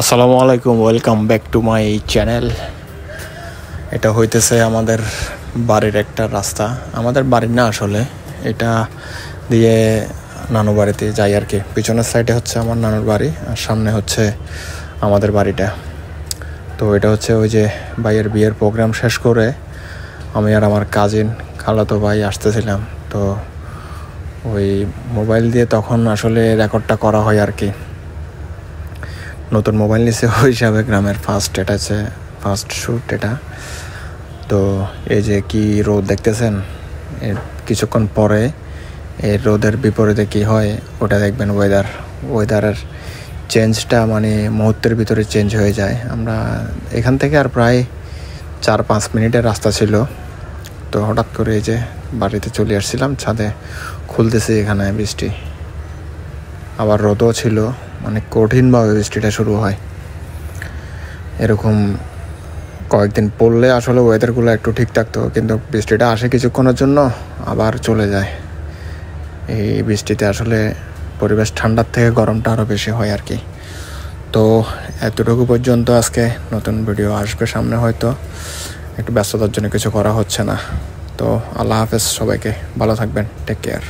আসসালামু আলাইকুম, welcome back to my channel. এটা হইতেছে আমাদের বাড়ির একটা রাস্তা। আমাদের বাড়ির না, আসলে এটা দিয়ে নানু বাড়িতে যাই আর কি। পিছনের সাইডে হচ্ছে আমার নানুর বাড়ি, আর সামনে হচ্ছে আমাদের বাড়িটা। তো এটা হচ্ছে ওই যে ভাইয়ের বিয়ের প্রোগ্রাম শেষ করে আমি আর আমার কাজিন খালাতো ভাই আসতেছিলাম। তো ওই মোবাইল দিয়ে তখন আসলে রেকর্ডটা করা হয় আর কি। নতুন মোবাইল নিছে ওই হিসাবে গ্রামের এটা হচ্ছে ফার্স্ট শ্যুট এটা। তো এই যে কি রোদ দেখতেছেন, এর কিছুক্ষণ পরে এই রোদের বিপরীতে কি হয় ওটা দেখবেন। ওয়েদারের চেঞ্জটা মানে মুহূর্তের ভিতরে চেঞ্জ হয়ে যায়। আমরা এখান থেকে আর প্রায় 4-5 মিনিটের রাস্তা ছিল। তো হঠাৎ করে এই যে বাড়িতে চলে আসছিলাম, ছাদে খুলতেছি, এখানে বৃষ্টি, আবার রোদও ছিল, মানে কঠিনভাবে বৃষ্টিটা শুরু হয়। এরকম কয়েকদিন পড়লে আসলে ওয়েদারগুলো একটু ঠিক থাকতো, কিন্তু বৃষ্টিটা আসে কিছুক্ষণের জন্য আবার চলে যায়। এই বৃষ্টিতে আসলে পরিবেশ ঠান্ডার থেকে গরমটা আরও বেশি হয় আর কি। তো এতটুকু পর্যন্ত আজকে। নতুন ভিডিও আসবে সামনে, হয়তো একটু ব্যস্ততার জন্য কিছু করা হচ্ছে না। তো আল্লাহ হাফেজ, সবাইকে ভালো থাকবেন, টেক কেয়ার।